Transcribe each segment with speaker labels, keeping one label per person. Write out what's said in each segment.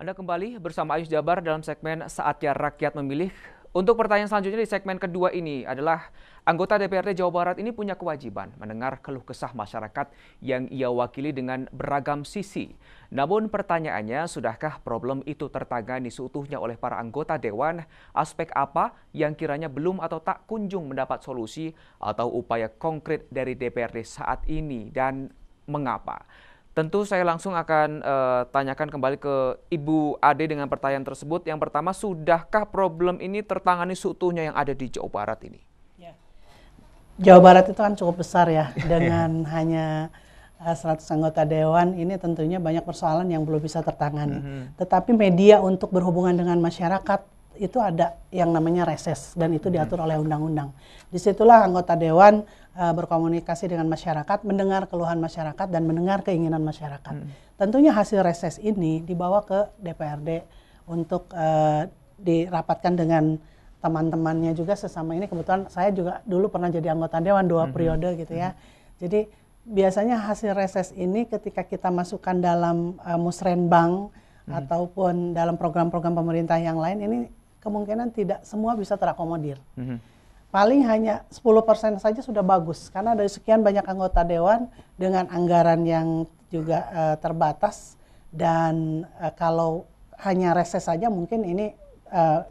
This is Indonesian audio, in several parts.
Speaker 1: Anda kembali bersama Ayus Jabar dalam segmen Saatnya Rakyat Memilih. Untuk pertanyaan selanjutnya di segmen kedua ini adalah anggota DPRD Jawa Barat ini punya kewajiban mendengar keluh kesah masyarakat yang ia wakili dengan beragam sisi. Namun pertanyaannya, sudahkah problem itu tertangani seutuhnya oleh para anggota dewan? Aspek apa yang kiranya belum atau tak kunjung mendapat solusi atau upaya konkret dari DPRD saat ini dan mengapa? Tentu saya langsung akan tanyakan kembali ke Ibu Ade dengan pertanyaan tersebut. Yang pertama, sudahkah problem ini tertangani seutuhnya yang ada di Jawa Barat ini?
Speaker 2: Ya. Jawa Barat itu kan cukup besar ya, dengan hanya 100 anggota dewan, ini tentunya banyak persoalan yang belum bisa tertangani. Tetapi media untuk berhubungan dengan masyarakat itu ada yang namanya reses dan itu diatur oleh undang-undang. Disitulah anggota dewan berkomunikasi dengan masyarakat, mendengar keluhan masyarakat dan mendengar keinginan masyarakat. Tentunya hasil reses ini dibawa ke DPRD untuk dirapatkan dengan teman-temannya juga sesama ini. Kebetulan saya juga dulu pernah jadi anggota dewan 2 periode gitu ya. Jadi biasanya hasil reses ini ketika kita masukkan dalam musrenbang ataupun dalam program-program pemerintah yang lain, ini kemungkinan tidak semua bisa terakomodir. Paling hanya 10% saja sudah bagus, karena dari sekian banyak anggota dewan dengan anggaran yang juga terbatas, dan kalau hanya reses saja mungkin ini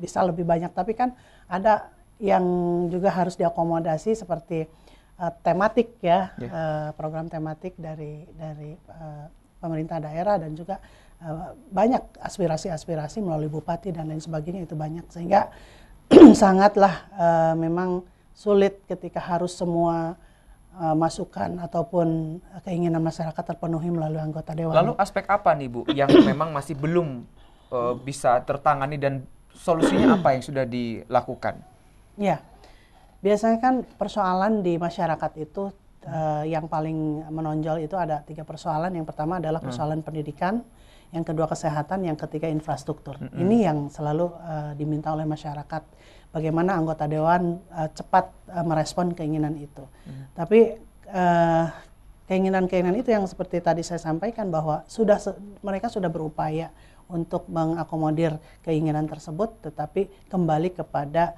Speaker 2: bisa lebih banyak, tapi kan ada yang juga harus diakomodasi seperti tematik ya, program tematik dari pemerintah daerah dan juga banyak aspirasi-aspirasi melalui bupati dan lain sebagainya, itu banyak, sehingga sangatlah memang sulit ketika harus semua masukan ataupun keinginan masyarakat terpenuhi melalui anggota dewan.
Speaker 1: Lalu aspek apa nih Bu yang memang masih belum bisa tertangani dan solusinya apa yang sudah dilakukan? Ya,
Speaker 2: biasanya kan persoalan di masyarakat itu yang paling menonjol itu ada 3 persoalan. Yang pertama adalah persoalan pendidikan, yang kedua kesehatan, yang ketiga infrastruktur. Ini yang selalu diminta oleh masyarakat, bagaimana anggota dewan cepat merespon keinginan itu. Tapi keinginan-keinginan itu yang seperti tadi saya sampaikan, bahwa mereka sudah berupaya untuk mengakomodir keinginan tersebut, tetapi kembali kepada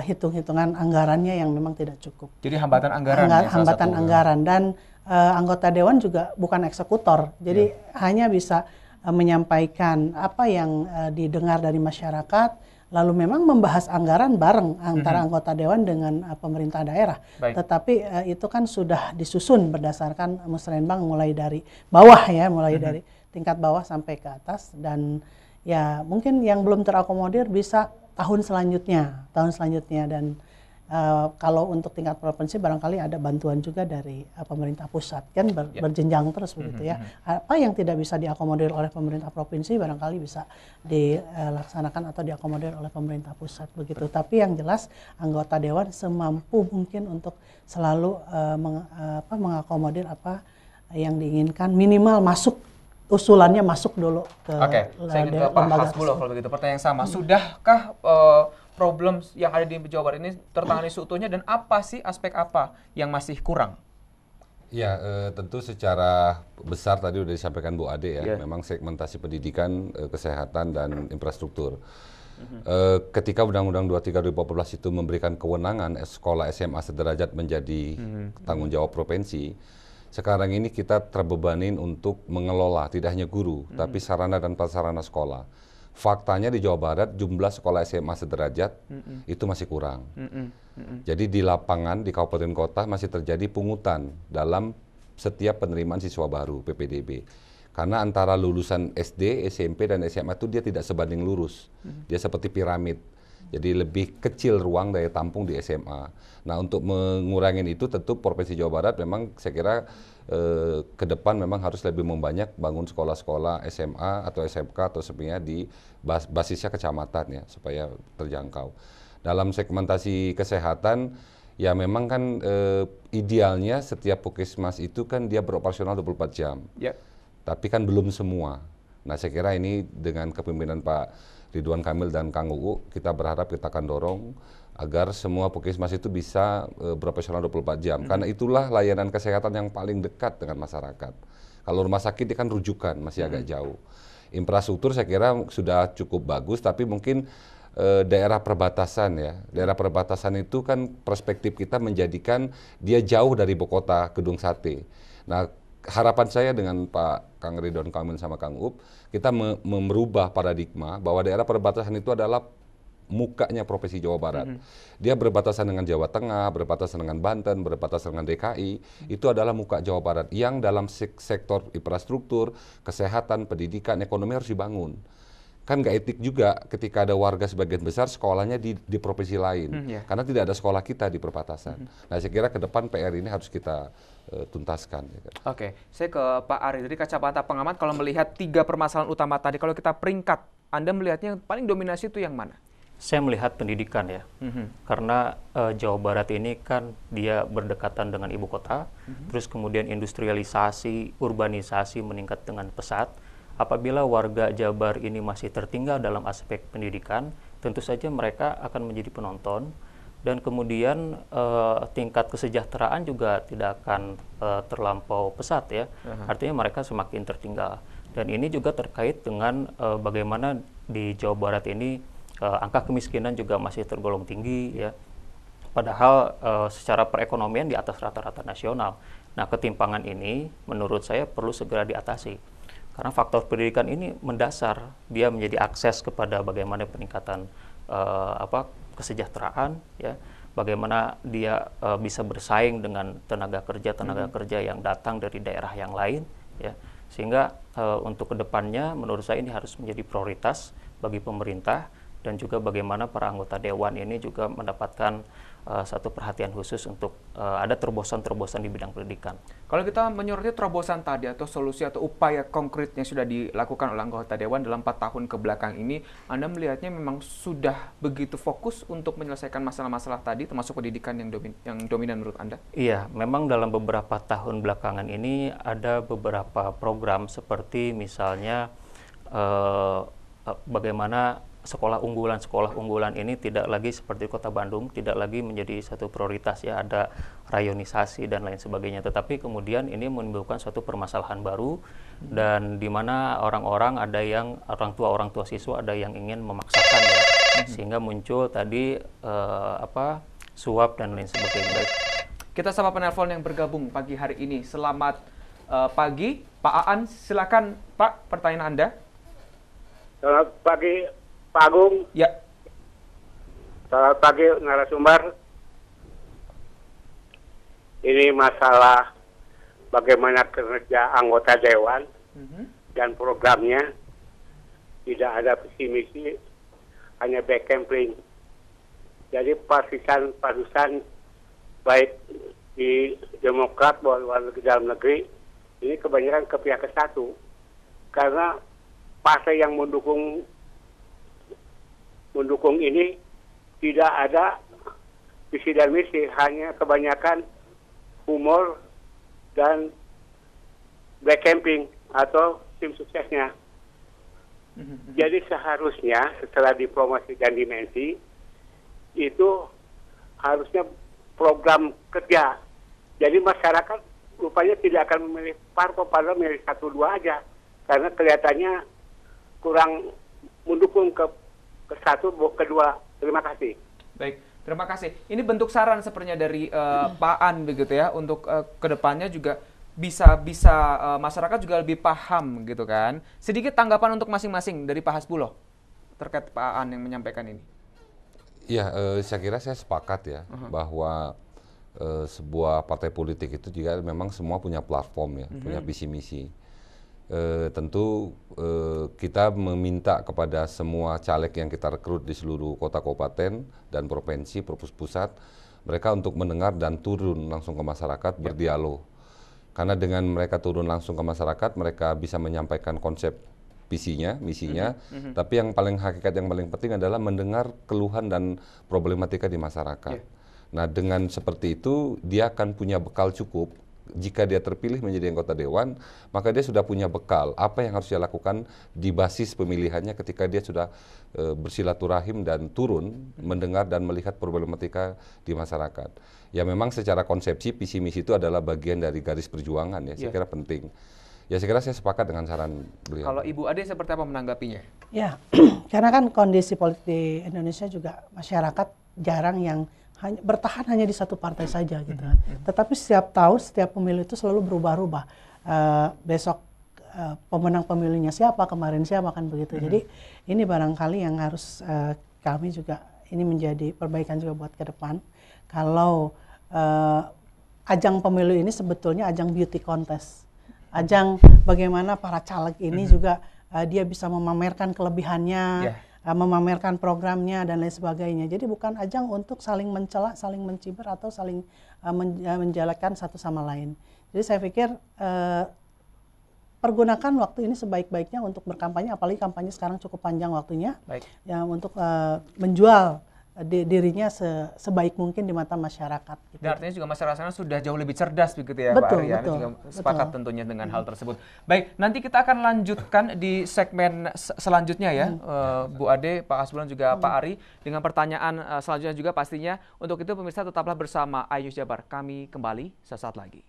Speaker 2: hitung-hitungan anggarannya yang memang tidak cukup.
Speaker 1: Jadi hambatan anggaran.
Speaker 2: Hambatan anggaran, dan anggota dewan juga bukan eksekutor. Jadi hanya bisa menyampaikan apa yang didengar dari masyarakat, lalu memang membahas anggaran bareng antara anggota dewan dengan pemerintah daerah. Tetapi itu kan sudah disusun berdasarkan musrenbang mulai dari bawah ya, mulai dari tingkat bawah sampai ke atas, dan ya mungkin yang belum terakomodir bisa tahun selanjutnya, dan kalau untuk tingkat provinsi barangkali ada bantuan juga dari pemerintah pusat, kan berjenjang terus begitu ya. Apa yang tidak bisa diakomodir oleh pemerintah provinsi barangkali bisa dilaksanakan atau diakomodir oleh pemerintah pusat begitu. Tapi yang jelas anggota dewan semampu mungkin untuk selalu mengakomodir apa yang diinginkan, minimal masuk usulannya masuk dulu ke
Speaker 1: saya ingin ke Pak Hasbuloh kalau begitu. Pertanyaan yang sama, sudahkah problem yang ada di Jawa Barat ini tertangani seutuhnya, dan apa sih aspek apa yang masih kurang?
Speaker 3: Ya, tentu secara besar tadi sudah disampaikan Bu Ade ya, memang segmentasi pendidikan, kesehatan dan infrastruktur. Ketika Undang-Undang 23 2014 itu memberikan kewenangan sekolah SMA sederajat menjadi tanggung jawab provinsi, sekarang ini kita terbebanin untuk mengelola tidak hanya guru, tapi sarana dan prasarana sekolah. Faktanya di Jawa Barat jumlah sekolah SMA sederajat itu masih kurang. Jadi di lapangan, di kabupaten kota masih terjadi pungutan dalam setiap penerimaan siswa baru PPDB. Karena antara lulusan SD, SMP, dan SMA itu dia tidak sebanding lurus. Dia seperti piramid. Jadi lebih kecil ruang daya tampung di SMA. Nah, untuk mengurangi itu tentu Provinsi Jawa Barat memang saya kira ke depan memang harus lebih membanyak bangun sekolah-sekolah SMA atau SMK atau sebagainya di basisnya kecamatan ya, supaya terjangkau. Dalam segmentasi kesehatan ya memang kan idealnya setiap puskesmas itu kan dia beroperasional 24 jam. Tapi kan belum semua. Nah, saya kira ini dengan kepemimpinan Pak Ridwan Kamil dan Kang Uu, kita berharap kita akan dorong agar semua puskesmas itu bisa beroperasional 24 jam. Karena itulah layanan kesehatan yang paling dekat dengan masyarakat. Kalau rumah sakit itu kan rujukan, masih agak jauh. Infrastruktur saya kira sudah cukup bagus, tapi mungkin daerah perbatasan ya. Daerah perbatasan itu kan perspektif kita menjadikan dia jauh dari ibu kota Gedung Sate. Nah, harapan saya dengan Pak Kang Ridwan Kamil sama Kang Up, kita merubah paradigma bahwa daerah perbatasan itu adalah mukanya Provinsi Jawa Barat. Dia berbatasan dengan Jawa Tengah, berbatasan dengan Banten, berbatasan dengan DKI, itu adalah muka Jawa Barat yang dalam sektor infrastruktur, kesehatan, pendidikan, ekonomi harus dibangun. Kan nggak etik juga ketika ada warga sebagian besar sekolahnya di provinsi lain, karena tidak ada sekolah kita di perbatasan. Nah, saya kira ke depan PR ini harus kita tuntaskan.
Speaker 1: Oke, saya ke Pak Ari. Dari kacamata pengamat, kalau melihat 3 permasalahan utama tadi, kalau kita peringkat, Anda melihatnya yang paling dominasi itu yang mana?
Speaker 4: Saya melihat pendidikan ya, karena Jawa Barat ini kan dia berdekatan dengan ibu kota, terus kemudian industrialisasi, urbanisasi meningkat dengan pesat. Apabila warga Jabar ini masih tertinggal dalam aspek pendidikan, tentu saja mereka akan menjadi penonton, dan kemudian tingkat kesejahteraan juga tidak akan terlampau pesat ya. Artinya mereka semakin tertinggal. Dan ini juga terkait dengan bagaimana di Jawa Barat ini angka kemiskinan juga masih tergolong tinggi ya. Padahal secara perekonomian di atas rata-rata nasional. Nah, ketimpangan ini menurut saya perlu segera diatasi. Karena faktor pendidikan ini mendasar, dia menjadi akses kepada bagaimana peningkatan kesejahteraan, ya, bagaimana dia bisa bersaing dengan tenaga kerja yang datang dari daerah yang lain, ya, sehingga untuk kedepannya menurut saya ini harus menjadi prioritas bagi pemerintah, dan juga bagaimana para anggota dewan ini juga mendapatkan satu perhatian khusus untuk ada terobosan-terobosan di bidang pendidikan.
Speaker 1: Kalau kita menyoroti terobosan tadi atau solusi atau upaya konkret yang sudah dilakukan oleh anggota dewan dalam 4 tahun ke belakang ini, Anda melihatnya memang sudah begitu fokus untuk menyelesaikan masalah-masalah tadi, termasuk pendidikan yang dominan menurut Anda?
Speaker 4: Iya, memang dalam beberapa tahun belakangan ini ada beberapa program seperti misalnya bagaimana sekolah unggulan ini tidak lagi seperti Kota Bandung, tidak lagi menjadi satu prioritas ya, ada rayonisasi dan lain sebagainya. Tetapi kemudian ini menimbulkan suatu permasalahan baru, dan di mana orang tua siswa ada yang ingin memaksakan ya, sehingga muncul tadi suap dan lain sebagainya. Baik.
Speaker 1: Kita sapa penelpon yang bergabung pagi hari ini. Selamat pagi, Pak Aan. Silakan Pak, pertanyaan Anda.
Speaker 5: Selamat pagi, Pak Agung.
Speaker 1: Ya.
Speaker 5: Selamat pagi, narasumber. Ini masalah bagaimana kinerja anggota dewan dan programnya. Tidak ada visi misi, hanya backcamping. Jadi partisan baik di Demokrat maupun di dalam negeri ini kebanyakan ke pihak ke satu, karena partai yang mendukung ini tidak ada visi dan misi, hanya kebanyakan humor dan black camping atau tim suksesnya. Jadi seharusnya setelah diplomasi dan dimensi itu harusnya program kerja. Jadi masyarakat rupanya tidak akan memilih parpol, padahal memilih 1-2 aja, karena kelihatannya kurang mendukung ke satu, kedua. Terima kasih.
Speaker 1: Baik, terima kasih. Ini bentuk saran sepertinya dari Pak An begitu ya, untuk kedepannya juga bisa masyarakat juga lebih paham gitu kan. Sedikit tanggapan untuk masing-masing dari Pak Hasbuloh terkait Pak An yang menyampaikan ini.
Speaker 3: Iya, saya kira saya sepakat ya bahwa sebuah partai politik itu juga memang semua punya platform ya, punya visi misi. Tentu kita meminta kepada semua caleg yang kita rekrut di seluruh kota kabupaten dan provinsi pusat, mereka untuk mendengar dan turun langsung ke masyarakat, berdialog. Karena dengan mereka turun langsung ke masyarakat, mereka bisa menyampaikan konsep visinya, misinya, tapi yang paling penting adalah mendengar keluhan dan problematika di masyarakat. Nah, dengan seperti itu dia akan punya bekal cukup. Jika dia terpilih menjadi anggota dewan, maka dia sudah punya bekal apa yang harus dia lakukan di basis pemilihannya ketika dia sudah bersilaturahim dan turun mendengar dan melihat problematika di masyarakat. Ya memang secara konsepsi visi misi itu adalah bagian dari garis perjuangan ya, saya kira penting. Ya saya kira saya sepakat dengan saran beliau.
Speaker 1: Kalau Ibu Ade seperti apa menanggapinya?
Speaker 2: Ya, karena kan kondisi politik di Indonesia juga masyarakat jarang yang bertahan hanya di satu partai saja gitu kan. Tetapi setiap tahun, setiap pemilu itu selalu berubah-ubah. Besok pemenang pemilunya siapa, kemarin siapa kan begitu. Jadi ini barangkali yang harus kami juga, ini menjadi perbaikan juga buat ke depan. Kalau ajang pemilu ini sebetulnya ajang beauty contest. Ajang bagaimana para caleg ini juga dia bisa memamerkan kelebihannya, memamerkan programnya dan lain sebagainya. Jadi bukan ajang untuk saling mencela, saling mencibir atau saling menjelekkan satu sama lain. Jadi saya pikir pergunakan waktu ini sebaik-baiknya untuk berkampanye, apalagi kampanye sekarang cukup panjang waktunya, ya untuk menjual dirinya sebaik mungkin di mata masyarakat. Gitu.
Speaker 1: Dan artinya juga masyarakat sudah jauh lebih cerdas begitu ya,
Speaker 2: betul,
Speaker 1: Pak Arya. Anda juga sepakat tentunya dengan hal tersebut. Baik, nanti kita akan lanjutkan di segmen selanjutnya ya, Bu Ade, Pak Hasbulan juga Pak Ari, dengan pertanyaan selanjutnya juga pastinya. Untuk itu pemirsa tetaplah bersama iNews Jabar. Kami kembali sesaat lagi.